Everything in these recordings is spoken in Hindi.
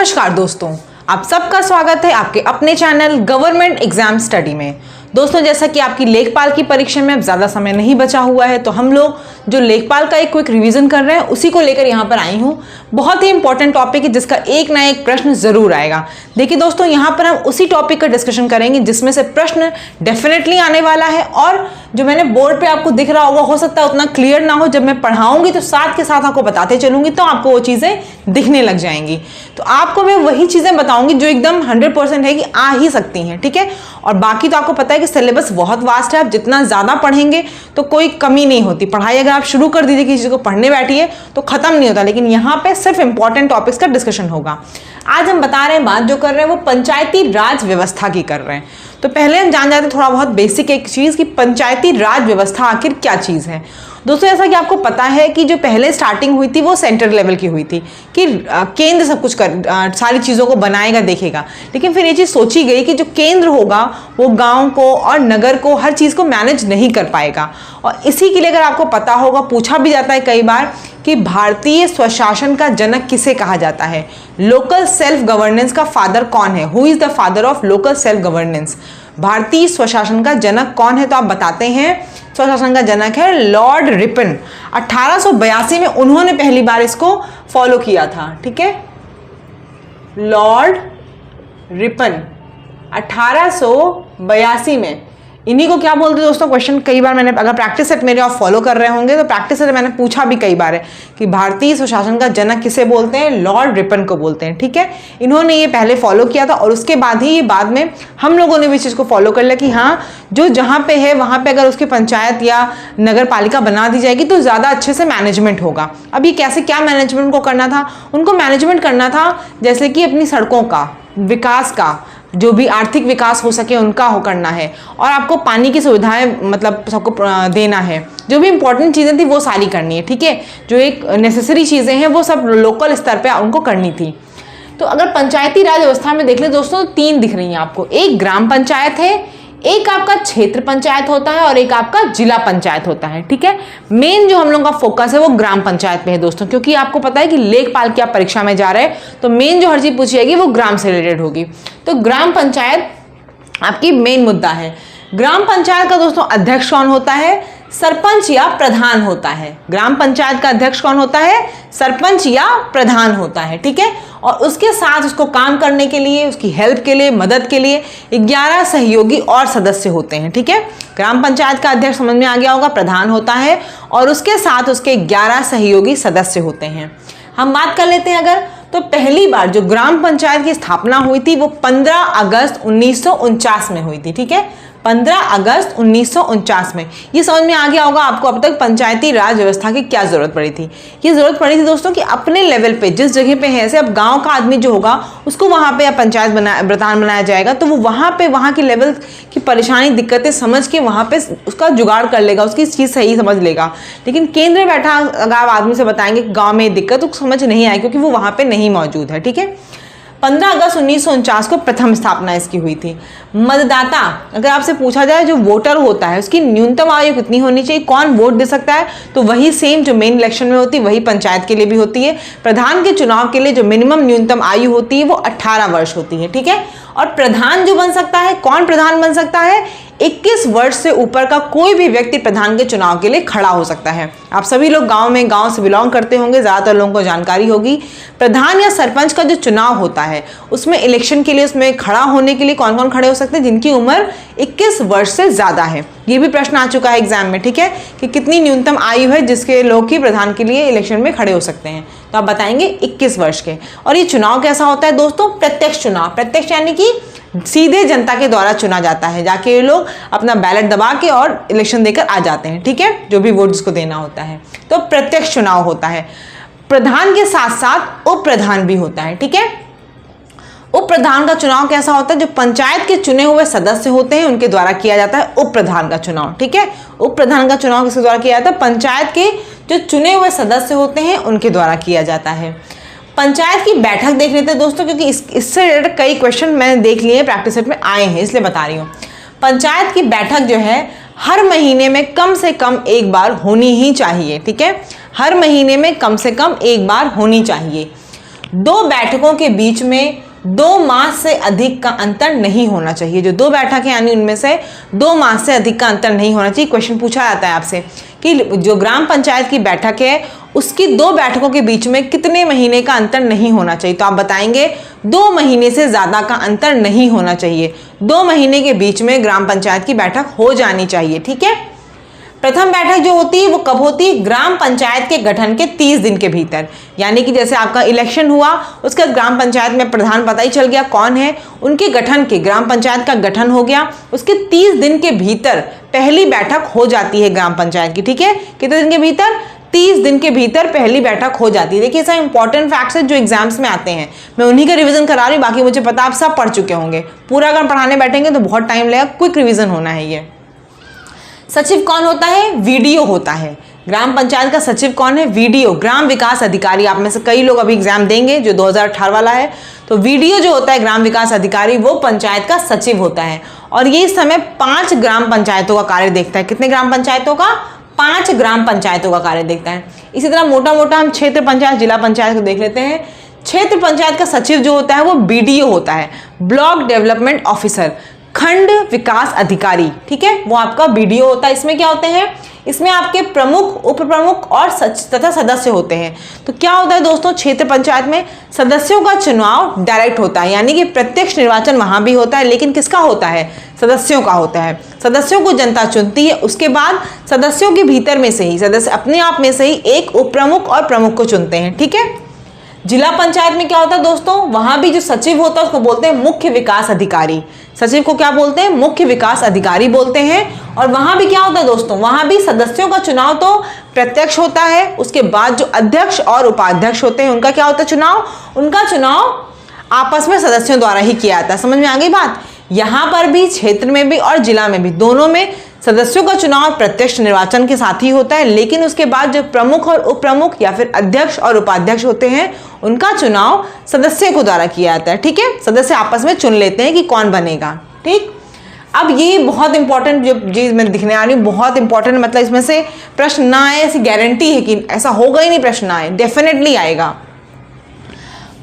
नमस्कार दोस्तों, आप सबका स्वागत है आपके अपने चैनल गवर्नमेंट एग्जाम स्टडी में। दोस्तों, जैसा कि आपकी लेखपाल की परीक्षा में अब ज़्यादा समय नहीं बचा हुआ है, तो हम लोग जो लेखपाल का एक क्विक रिवीजन कर रहे हैं उसी को लेकर यहाँ पर आई हूँ। बहुत ही इंपॉर्टेंट टॉपिक है जिसका एक ना एक प्रश्न जरूर आएगा। देखिए दोस्तों, यहाँ पर हम उसी टॉपिक का डिस्कशन करेंगे जिसमें से प्रश्न डेफिनेटली आने वाला है, और जो मैंने बोर्ड पे आपको दिख रहा होगा हो सकता है उतना क्लियर ना हो। जब मैं पढ़ाऊंगी तो साथ के साथ आपको बताते चलूंगी तो आपको वो चीज़ें दिखने लग जाएंगी। तो आपको मैं वही चीज़ें बताऊंगी जो एकदम 100% है कि आ ही सकती हैं, ठीक है। और बाकी तो आपको पता है कि सिलेबस बहुत वास्ट है, आप जितना ज़्यादा पढ़ेंगे तो कोई कमी नहीं होती। पढ़ाई अगर आप शुरू कर दीजिए किसी चीज़ को पढ़ने बैठिए तो खत्म नहीं होता, लेकिन यहाँ पे सिर्फ इंपॉर्टेंट टॉपिक्स का डिस्कशन होगा। आज हम बता रहे हैं, बात जो कर रहे हैं वो पंचायती राज व्यवस्था की कर रहे हैं। तो पहले हम जान जाते हैं थोड़ा बहुत बेसिक एक चीज़ कि पंचायती राज व्यवस्था आखिर क्या चीज़ है। दोस्तों, ऐसा कि आपको पता है कि जो पहले स्टार्टिंग हुई थी वो सेंट्रल लेवल की हुई थी कि केंद्र सब कुछ सारी चीज़ों को बनाएगा, देखेगा। लेकिन फिर ये चीज़ सोची गई कि जो केंद्र होगा वो गांव को और नगर को, हर चीज़ को मैनेज नहीं कर पाएगा। और इसी के लिए अगर आपको पता होगा, पूछा भी जाता है कई बार कि भारतीय स्वशासन का जनक किसे कहा जाता है। लोकल सेल्फ गवर्नेंस का फादर कौन है? Who is the father of local self governance? भारतीय स्वशासन का जनक कौन है? तो आप बताते हैं स्वशासन का जनक है लॉर्ड रिपन। 1882 में उन्होंने पहली बार इसको फॉलो किया था, ठीक है। लॉर्ड रिपन 1882 में। इन्हीं को क्या बोलते हैं दोस्तों? क्वेश्चन कई बार मैंने, अगर प्रैक्टिस सेट मेरे आप फॉलो कर रहे होंगे तो प्रैक्टिस सेट मैंने पूछा भी कई बार है कि भारतीय स्वशासन का जनक किसे बोलते हैं? लॉर्ड रिपन को बोलते हैं, ठीक है। इन्होंने ये पहले फॉलो किया था और उसके बाद ही ये बाद में हम लोगों ने भी इस चीज़ को फॉलो कर लिया कि हाँ, जो जहाँ पे है वहाँ पे अगर उसकी पंचायत या नगर पालिका बना दी जाएगी तो ज़्यादा अच्छे से मैनेजमेंट होगा। अब ये कैसे, क्या मैनेजमेंट को करना था? उनको मैनेजमेंट करना था जैसे कि अपनी सड़कों का विकास का, जो भी आर्थिक विकास हो सके उनका हो करना है, और आपको पानी की सुविधाएं मतलब सबको देना है। जो भी इंपॉर्टेंट चीज़ें थी वो सारी करनी है, ठीक है। जो एक नेसेसरी चीज़ें हैं वो सब लोकल स्तर पे उनको करनी थी। तो अगर पंचायती राज व्यवस्था में देख ले दोस्तों, 3 दिख रही हैं आपको। एक ग्राम पंचायत है, एक आपका क्षेत्र पंचायत होता है और एक आपका जिला पंचायत होता है, ठीक है। मेन जो हम लोग का फोकस है वो ग्राम पंचायत पे है दोस्तों, क्योंकि आपको पता है कि लेखपाल की आप परीक्षा में जा रहे हैं तो मेन जो हर चीज पूछी जाएगी वो ग्राम से रिलेटेड होगी। तो ग्राम पंचायत आपकी मेन मुद्दा है। ग्राम पंचायत का दोस्तों अध्यक्ष कौन होता है? सरपंच या प्रधान होता है। ग्राम पंचायत का अध्यक्ष कौन होता है? सरपंच या प्रधान होता है, ठीक है। और उसके साथ उसको काम करने के लिए, उसकी हेल्प के लिए, मदद के लिए 11 सहयोगी और सदस्य होते हैं, ठीक है। ग्राम पंचायत का अध्यक्ष समझ में आ गया होगा, प्रधान होता है और उसके साथ उसके 11 सहयोगी सदस्य होते हैं। हम बात कर लेते हैं अगर, तो पहली बार जो ग्राम पंचायत की स्थापना हुई थी वो 15 अगस्त 1949 में हुई थी, ठीक है। 15 अगस्त 1949 में। ये समझ में आ गया होगा आपको अब तक पंचायती राज व्यवस्था की क्या जरूरत पड़ी थी। ये जरूरत पड़ी थी दोस्तों कि अपने लेवल पे जिस जगह पे है, ऐसे अब गांव का आदमी जो होगा उसको वहां पे पंचायत प्रधान बनाया जाएगा, तो वो वहां पे वहां की लेवल की परेशानी दिक्कतें समझ के वहां पे उसका जुगाड़ कर लेगा, उसकी चीज़ सही समझ लेगा। लेकिन केंद्र में बैठा अगर आप आदमी से बताएंगे गाँव में दिक्कत, तो समझ नहीं आएगी क्योंकि वो वहां पर नहीं मौजूद है, ठीक है। 15 अगस्त 1949 को प्रथम स्थापना इसकी हुई थी। मतदाता, अगर आपसे पूछा जाए जो वोटर होता है उसकी न्यूनतम आयु कितनी होनी चाहिए, कौन वोट दे सकता है, तो वही सेम जो मेन इलेक्शन में होती है वही पंचायत के लिए भी होती है। प्रधान के चुनाव के लिए जो मिनिमम न्यूनतम आयु होती है वो 18 वर्ष होती है, ठीक है। और प्रधान जो बन सकता है, कौन प्रधान बन सकता है? 21 वर्ष से ऊपर का कोई भी व्यक्ति प्रधान के चुनाव के लिए खड़ा हो सकता है। आप सभी लोग गांव से बिलोंग करते होंगे, ज़्यादातर लोगों को जानकारी होगी। प्रधान या सरपंच का जो चुनाव होता है उसमें इलेक्शन के लिए, उसमें खड़ा होने के लिए कौन कौन खड़े हो सकते हैं? जिनकी उम्र 21 वर्ष से ज़्यादा है। ये भी प्रश्न आ चुका है एग्जाम में, ठीक है, कि कितनी न्यूनतम आयु है जिसके लोग की प्रधान के लिए इलेक्शन में खड़े हो सकते हैं। तो आप बताएंगे 21 वर्ष के। और ये चुनाव कैसा होता है दोस्तों? प्रत्यक्ष चुनाव। प्रत्यक्ष यानी कि सीधे जनता के द्वारा चुना जाता है, जाके ये लोग अपना बैलेट दबा के और इलेक्शन देकर आ जाते हैं, ठीक है, जो भी वोट जिसको देना होता है। तो प्रत्यक्ष चुनाव होता है। प्रधान के साथ साथ उप प्रधान भी होता है, ठीक है। उप प्रधान का चुनाव कैसा होता है? जो पंचायत के चुने हुए सदस्य होते हैं उनके द्वारा किया जाता है उप प्रधान का चुनाव, ठीक है। उप प्रधान का चुनाव किसके द्वारा किया जाता है? पंचायत के जो चुने हुए सदस्य होते हैं उनके द्वारा किया जाता है। पंचायत की बैठक देख लेते हैं दोस्तों, क्योंकि इससे रिलेटेड कई क्वेश्चन मैंने देख लिए प्रैक्टिस सेट में आए हैं, इसलिए बता रही हूँ। पंचायत की बैठक जो है हर महीने में कम से कम एक बार होनी ही चाहिए, ठीक है। हर महीने में कम से कम एक बार होनी चाहिए। दो बैठकों के बीच में 2 माह से अधिक का अंतर नहीं होना चाहिए। जो 2 बैठक है यानी उनमें से 2 माह से अधिक का अंतर नहीं होना चाहिए। क्वेश्चन पूछा जाता है आपसे कि जो ग्राम पंचायत की बैठक है उसकी 2 बैठकों के बीच में कितने महीने का अंतर नहीं होना चाहिए, तो आप बताएंगे 2 महीने से ज्यादा का अंतर नहीं होना चाहिए। 2 महीने के बीच में ग्राम पंचायत की बैठक हो जानी चाहिए। ठीक है, प्रथम बैठक जो होती है वो कब होती है? ग्राम पंचायत के गठन के 30 दिन के भीतर। यानी कि जैसे आपका इलेक्शन हुआ उसके बाद ग्राम पंचायत में प्रधान पता ही चल गया कौन है, उनके गठन के ग्राम पंचायत का गठन हो गया, उसके 30 दिन के भीतर पहली बैठक हो जाती है ग्राम पंचायत की। ठीक है, कितने दिन के भीतर? 30 दिन के भीतर पहली बैठक हो जाती है। देखिए, ऐसा इंपॉर्टेंट फैक्ट्स है जो एग्जाम्स में आते हैं, मैं उन्हीं का रिवीजन करा रही हूँ, बाकी मुझे पता आप सब पढ़ चुके होंगे। पूरा अगर पढ़ाने बैठेंगे तो बहुत टाइम लगेगा, क्विक रिवीजन होना है ये। सचिव कौन होता है? वीडीओ होता है। ग्राम पंचायत का सचिव कौन है? वीडीओ, ग्राम विकास अधिकारी। आप में से कई लोग अभी एग्जाम देंगे जो 2018 वाला है, तो वीडीओ जो होता है ग्राम विकास अधिकारी वो पंचायत का सचिव होता है। और ये इस समय 5 ग्राम पंचायतों का कार्य देखता है। कितने ग्राम पंचायतों का? 5 ग्राम पंचायतों का कार्य देखता है। इसी तरह मोटा मोटा हम क्षेत्र पंचायत, जिला पंचायत को देख लेते हैं। क्षेत्र पंचायत का सचिव जो होता है वो बीडीओ होता है, ब्लॉक डेवलपमेंट ऑफिसर, खंड विकास अधिकारी। ठीक है, वो आपका बीडीओ होता है। इसमें क्या होते हैं? इसमें आपके प्रमुख, उप प्रमुख और तथा सदस्य होते हैं। तो क्या होता है दोस्तों, क्षेत्र पंचायत में सदस्यों का चुनाव डायरेक्ट होता है, यानी कि प्रत्यक्ष निर्वाचन वहां भी होता है, लेकिन किसका होता है? सदस्यों का होता है। सदस्यों को जनता चुनती है, उसके बाद सदस्यों के भीतर में से ही सदस्य अपने आप में से ही एक उप प्रमुख और प्रमुख को चुनते हैं। ठीक है, जिला पंचायत में क्या होता है दोस्तों? वहां भी जो सचिव होता है उसको बोलते हैं मुख्य विकास अधिकारी। सचिव को क्या बोलते हैं? मुख्य विकास अधिकारी बोलते हैं। और वहां भी क्या होता है दोस्तों? वहां भी सदस्यों का चुनाव तो प्रत्यक्ष होता है, उसके बाद जो अध्यक्ष और उपाध्यक्ष होते हैं उनका क्या होता है चुनाव? उनका चुनाव आपस में सदस्यों द्वारा ही किया जाता है। समझ में आ गई बात? यहां पर भी, क्षेत्र में भी और जिला में भी, दोनों में सदस्यों का चुनाव प्रत्यक्ष निर्वाचन के साथ ही होता है, लेकिन उसके बाद जो प्रमुख और उप प्रमुख या फिर अध्यक्ष और उपाध्यक्ष होते हैं उनका चुनाव सदस्य को द्वारा किया जाता है। ठीक है, सदस्य आपस में चुन लेते हैं कि कौन बनेगा। ठीक, अब ये बहुत इंपॉर्टेंट जो चीज मैं दिखने आ रही हूँ, बहुत इंपॉर्टेंट, मतलब इसमें से प्रश्न ना आए ऐसी गारंटी है कि ऐसा होगा ही नहीं, प्रश्न आए, डेफिनेटली आएगा।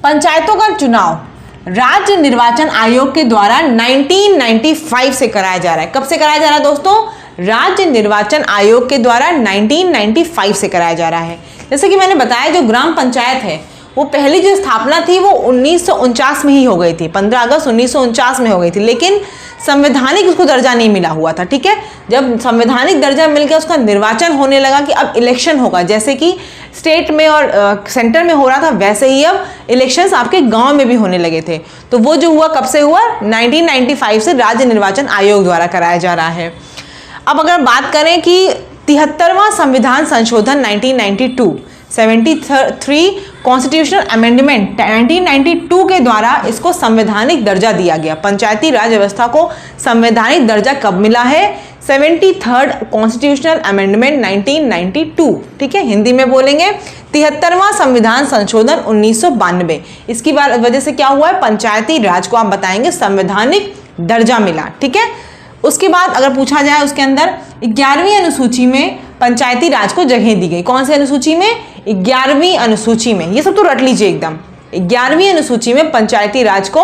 पंचायतों का चुनाव राज्य निर्वाचन आयोग के द्वारा 1995 से कराया जा रहा है। कब से कराया जा रहा है दोस्तों? राज्य निर्वाचन आयोग के द्वारा 1995 से कराया जा रहा है। जैसे कि मैंने बताया, जो ग्राम पंचायत है वो पहली जो स्थापना थी वो 1949 में ही हो गई थी, 15 अगस्त 1949 में हो गई थी, लेकिन संवैधानिक उसको दर्जा नहीं मिला हुआ था। ठीक है, जब संवैधानिक दर्जा मिल गया उसका निर्वाचन होने लगा कि अब इलेक्शन होगा, जैसे कि स्टेट में और सेंटर में हो रहा था वैसे ही अब इलेक्शंस आपके गांव में भी होने लगे थे। तो वो जो हुआ कब से हुआ? 1995 से राज्य निर्वाचन आयोग द्वारा कराया जा रहा है। अब अगर बात करें कि 73वां संविधान संशोधन 1992, 73 कॉन्स्टिट्यूशनल अमेंडमेंट 1992 के द्वारा इसको संवैधानिक दर्जा दिया गया। पंचायती राज व्यवस्था को संवैधानिक दर्जा कब मिला है? 73rd constitutional amendment 1992। ठीक है, हिंदी में बोलेंगे 73वां संविधान संशोधन 1992। इसकी वजह से क्या हुआ है? पंचायती राज को आप बताएंगे संवैधानिक दर्जा मिला। ठीक है, उसके बाद अगर पूछा जाए उसके अंदर 11वीं अनुसूची में पंचायती राज को जगह दी गई। कौन सी अनुसूची में? 11वीं अनुसूची में। ये सब तो रट लीजिए एकदम। 11वीं अनुसूची में पंचायती राज को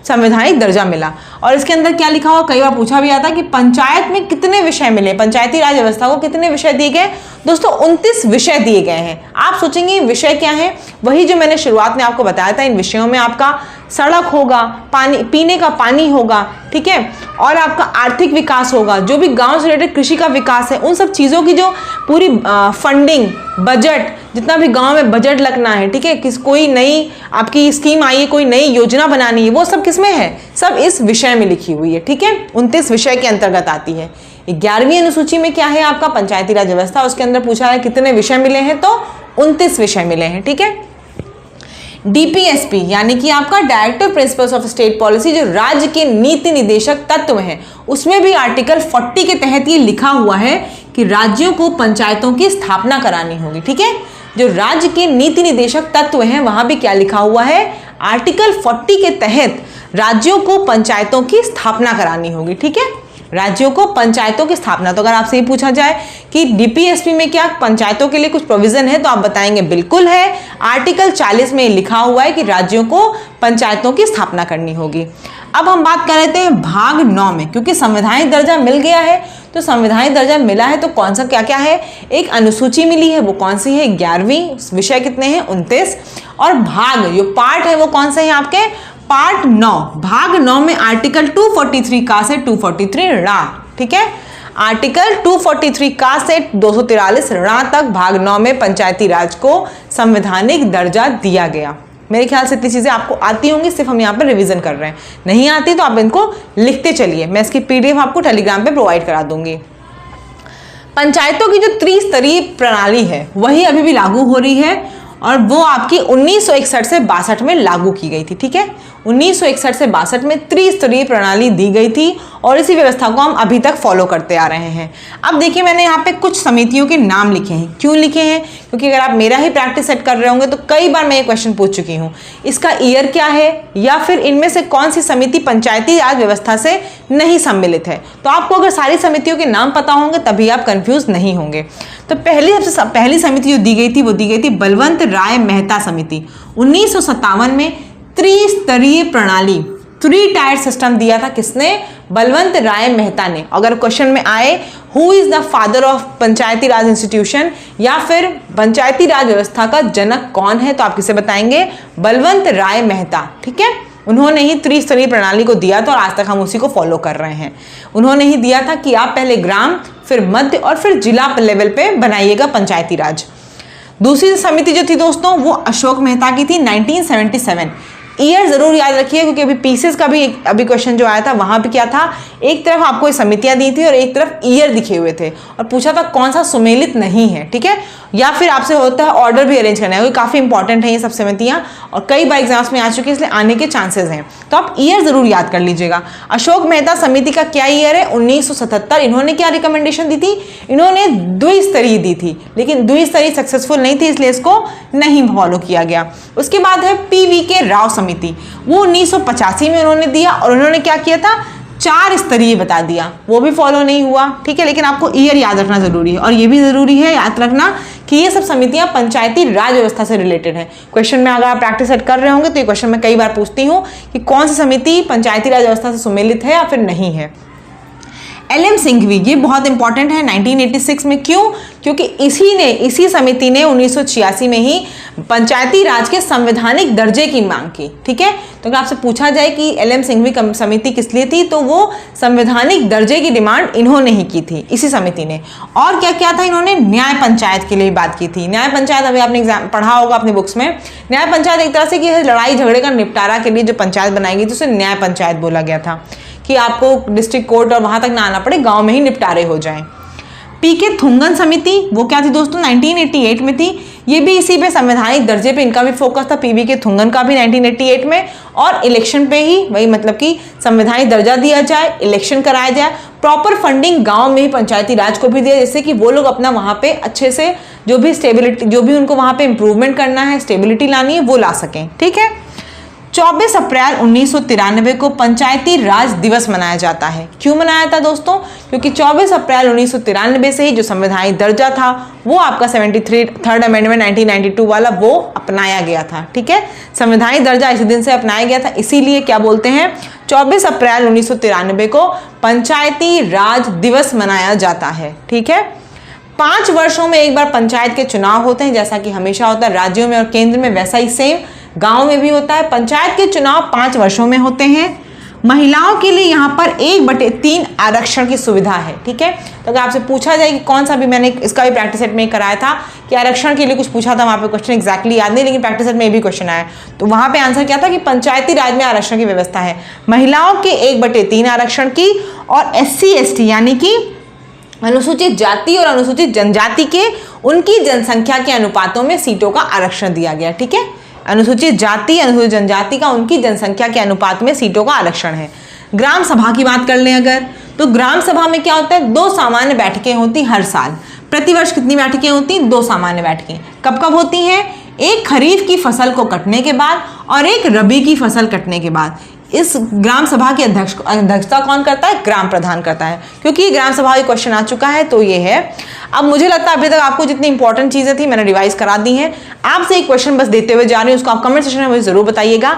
संवैधानिक दर्जा मिला। और इसके अंदर क्या लिखा हुआ, कई बार पूछा भी आता कि पंचायत में कितने विषय मिले, पंचायती राज व्यवस्था को कितने विषय दिए गए? दोस्तों 29 विषय दिए गए हैं। आप सोचेंगे विषय क्या है? वही जो मैंने शुरुआत में आपको बताया था। इन विषयों में आपका सड़क होगा, पानी, पीने का पानी होगा, ठीक है, और आपका आर्थिक विकास होगा, जो भी गांव से रिलेटेड कृषि का विकास है, उन सब चीज़ों की जो पूरी फंडिंग, बजट, जितना भी गांव में बजट लगना है, ठीक है, कोई नई आपकी स्कीम आई है, कोई नई योजना बनानी है, वो सब किसमें है? सब इस विषय में लिखी हुई है। ठीक है, 29 विषय के अंतर्गत आती है। 11वीं अनुसूची में क्या है आपका? पंचायती राज व्यवस्था। उसके अंदर पूछा है कितने विषय मिले हैं, तो 29 विषय मिले हैं। ठीक है, डीपीएसपी यानी कि आपका directive principles of state policy, जो राज्य के नीति निदेशक तत्व हैं, उसमें भी आर्टिकल 40 के तहत ये लिखा हुआ है कि राज्यों को पंचायतों की स्थापना करानी होगी। ठीक है, जो राज्य के नीति निदेशक तत्व हैं वहां भी क्या लिखा हुआ है? आर्टिकल 40 के तहत राज्यों को पंचायतों की स्थापना करानी होगी। ठीक है, राज्यों को पंचायतों की स्थापना। तो अगर आपसे ये पूछा जाए कि डीपीएसपी में क्या पंचायतों के लिए कुछ प्रोविजन है, तो आप बताएंगे बिल्कुल है। आर्टिकल 40 में लिखा हुआ है कि राज्यों को पंचायतों की स्थापना करनी होगी। अब हम बात कर लेते हैं भाग 9 में, क्योंकि संवैधानिक दर्जा मिल गया है, तो संवैधानिक दर्जा मिला है तो कौन सा क्या क्या है, एक अनुसूची मिली है, वो कौन सी है 11वीं, विषय कितने हैं 29, और भाग जो पार्ट है वो कौन से हैं आपके पार्ट 9। भाग 9 में आर्टिकल 243 का से 243 रा, ठीक है, आर्टिकल 243 का से 243 रा तक भाग 9 में पंचायती राज को संवैधानिक दर्जा दिया गया। मेरे ख्याल से इतनी चीजें आपको आती होंगी, सिर्फ हम यहाँ पर रिवीजन कर रहे हैं, नहीं आती तो आप इनको लिखते चलिए, मैं इसकी पीडीएफ आपको टेलीग्राम पे प्रोवाइड करा दूंगी। पंचायतों की जो त्रिस्तरीय प्रणाली है वही अभी भी लागू हो रही है, और वो आपकी 1961 से 62 में लागू की गई थी, ठीक है, 1961 से 62 में त्रिस्तरीय प्रणाली दी गई थी, और इसी व्यवस्था को हम अभी तक फॉलो करते आ रहे हैं। अब देखिए मैंने यहाँ पे कुछ समितियों के नाम लिखे हैं, क्यों लिखे हैं, क्योंकि अगर आप मेरा ही प्रैक्टिस सेट कर रहे होंगे तो कई बार मैं ये क्वेश्चन पूछ चुकी हूँ, इसका ईयर क्या है, या फिर इनमें से कौन सी समिति पंचायती राज व्यवस्था से नहीं सम्मिलित है। तो आपको अगर सारी समितियों के नाम पता होंगे तभी आप कंफ्यूज नहीं होंगे। तो सबसे पहली समिति जो दी गई थी वो दी गई थी बलवंत राय मेहता समिति। 1957 में त्रिस्तरीय प्रणाली, 3 टायर सिस्टम दिया था, किसने, बलवंत राय मेहता ने। अगर क्वेश्चन में आए who is the father of Panchayati Raj institution, या फिर पंचायती राज व्यवस्था का जनक कौन है, तो आप किसे बताएंगे, बलवंत राय मेहता, ठीक है, उन्होंने ही त्रिस्तरीय प्रणाली को दिया था, और आज तक हम उसी को फॉलो कर रहे हैं। उन्होंने ही दिया था कि आप पहले ग्राम, फिर मध्य और फिर जिला लेवल पे बनाइएगा पंचायती राज। दूसरी समिति जो थी दोस्तों वो अशोक मेहता की थी, 1977। ईयर जरूर याद रखिए, क्योंकि अभी पीसेस का भी अभी क्वेश्चन जो आया था वहां पे क्या था, एक तरफ आपको ये समितियां दी थी और एक तरफ ईयर दिखे हुए थे, और पूछा था कौन सा सुमेलित नहीं है, ठीक है, या फिर आपसे होता है ऑर्डर भी अरेंज करना है, क्योंकि काफी इंपॉर्टेंट है ये सब समितियां, और कई बार एग्जाम्स में आ चुकी है, इसलिए आने के चांसेस हैं, तो आप ईयर जरूर याद कर लीजिएगा। अशोक मेहता समिति का क्या ईयर है, 1977। इन्होंने क्या रिकमेंडेशन दी थी, इन्होंने द्विस्तरीय दी थी, लेकिन द्विस्तरीय सक्सेसफुल नहीं थी, इसलिए इसको नहीं फॉलो किया गया। उसके बाद है PVK राव समिति, वो 1985 में उन्होंने दिया, और उन्होंने क्या किया था, 4 स्तरीय बता दिया, वो भी फॉलो नहीं हुआ, ठीक है, लेकिन आपको ईयर याद रखना जरूरी है, और ये भी जरूरी है याद रखना कि ये सब समितियां पंचायती राज व्यवस्था से रिलेटेड है। क्वेश्चन में अगर आप प्रैक्टिस सेट कर रहे होंगे तो ये क्वेश्चन मैं कई बार पूछती हूँ कि कौन सी समिति पंचायती राज व्यवस्था से सम्मिलित है या फिर नहीं है। LM सिंघवी, ये बहुत इंपॉर्टेंट है 1986 में, क्यों, क्योंकि इसी समिति ने 1986 में ही पंचायती राज के संवैधानिक दर्जे की मांग की, ठीक है। तो अगर आपसे पूछा जाए कि LM सिंघवी समिति किस लिए थी, तो वो संवैधानिक दर्जे की डिमांड इन्होंने ही की थी, इसी समिति ने। और क्या क्या था, इन्होंने न्याय पंचायत के लिए बात की थी। न्याय पंचायत अभी आपने एग्जाम पढ़ा होगा अपनी बुक्स में, न्याय पंचायत एक तरह से कि लड़ाई झगड़े का निपटारा के लिए जो पंचायत बनाई गई थी उसे न्याय पंचायत बोला गया था, कि आपको डिस्ट्रिक्ट कोर्ट और वहां तक ना आना पड़े, गांव में ही निपटारे हो जाएं। PK थुंगन समिति, वो क्या थी दोस्तों, 1988 में थी, ये भी इसी पे संवैधानिक दर्जे पे इनका भी फोकस था, PVK थुंगन का भी 1988 में, और इलेक्शन पे ही, वही मतलब कि संवैधानिक दर्जा दिया जाए, इलेक्शन कराया जाए, प्रॉपर फंडिंग गांव में ही पंचायती राज को भी दिया, जिससे कि वो लोग अपना वहां पे अच्छे से जो भी स्टेबिलिटी, जो भी उनको वहां पे इंप्रूवमेंट करना है, स्टेबिलिटी लानी है, वो ला सकें, ठीक है। 24 अप्रैल 1993 को पंचायती राज दिवस मनाया जाता है। क्यों मनाया था दोस्तों, क्योंकि 24 अप्रैल 1993 से ही जो संवैधानिक दर्जा था वो आपका 73 थर्ड अमेंडमेंट 1992 वाला वो अपनाया गया था, ठीक है। संवैधानिक दर्जा इसी दिन से अपनाया गया था, इसीलिए क्या बोलते हैं 24 अप्रैल 1993 को पंचायती राज दिवस मनाया जाता है, ठीक है। 5 वर्षों में एक बार पंचायत के चुनाव होते हैं, जैसा कि हमेशा होता है राज्यों में और केंद्र में, वैसा ही सेम गांव में भी होता है। पंचायत के चुनाव 5 वर्षों में होते हैं। महिलाओं के लिए यहाँ पर 1/3 आरक्षण की सुविधा है, ठीक है। तो अगर आपसे पूछा जाए कि कौन सा भी, मैंने इसका भी प्रैक्टिस सेट में कराया था कि आरक्षण के लिए कुछ पूछा था, वहाँ पे क्वेश्चन एग्जैक्टली याद नहीं, लेकिन प्रैक्टिस सेट में भी क्वेश्चन आया, तो वहाँ पे आंसर क्या था कि पंचायती राज में आरक्षण की व्यवस्था है, महिलाओं के 1/3 आरक्षण की, और SC ST यानी कि अनुसूचित जाति और अनुसूचित जनजाति के उनकी जनसंख्या के अनुपातों में सीटों का आरक्षण दिया गया, ठीक है। अनुसूचित जाति अनुसूचित जनजाति का उनकी जनसंख्या के अनुपात में सीटों का आरक्षण है। ग्राम सभा की बात कर लें अगर, तो ग्राम सभा में क्या होता है, 2 सामान्य बैठकें होती हर साल। प्रतिवर्ष कितनी बैठकें होती, 2 सामान्य बैठकें। कब कब होती हैं, एक खरीफ की फसल को कटने के बाद और एक रबी की फसल कटने के बाद। इस ग्राम सभा की अध्यक्षता कौन करता है? ग्राम प्रधान करता है, क्योंकि ग्राम सभा का क्वेश्चन आ चुका है तो ये है। अब मुझे लगता है अभी तक आपको जितनी इंपॉर्टेंट चीजें थी मैंने रिवाइज करा दी हैं। आपसे एक क्वेश्चन बस देते हुए जा रही हूँ, उसको आप कमेंट सेक्शन में मुझे जरूर बताइएगा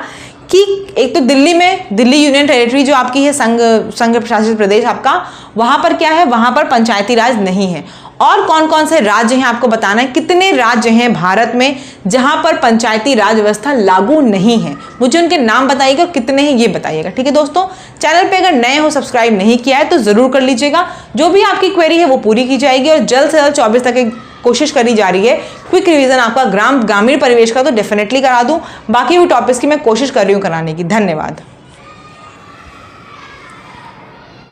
कि एक तो दिल्ली यूनियन टेरिटरी जो आपकी है, संघ प्रशासित प्रदेश आपका, वहां पर क्या है? वहां पर पंचायती राज नहीं है। और कौन कौन से राज्य हैं आपको बताना है, कितने राज्य हैं भारत में जहां पर पंचायती राज व्यवस्था लागू नहीं है, मुझे उनके नाम बताइएगा, कितने हैं ये बताइएगा। ठीक है दोस्तों, चैनल पे अगर नए हो, सब्सक्राइब नहीं किया है तो जरूर कर लीजिएगा। जो भी आपकी क्वेरी है वो पूरी की जाएगी और जल्द से जल्द 24 तक कोशिश करी जा रही है क्विक रिवीजन आपका ग्रामीण परिवेश का तो डेफिनेटली करा दूं। बाकी भी टॉपिक्स की मैं कोशिश कर रही हूं कराने की। धन्यवाद।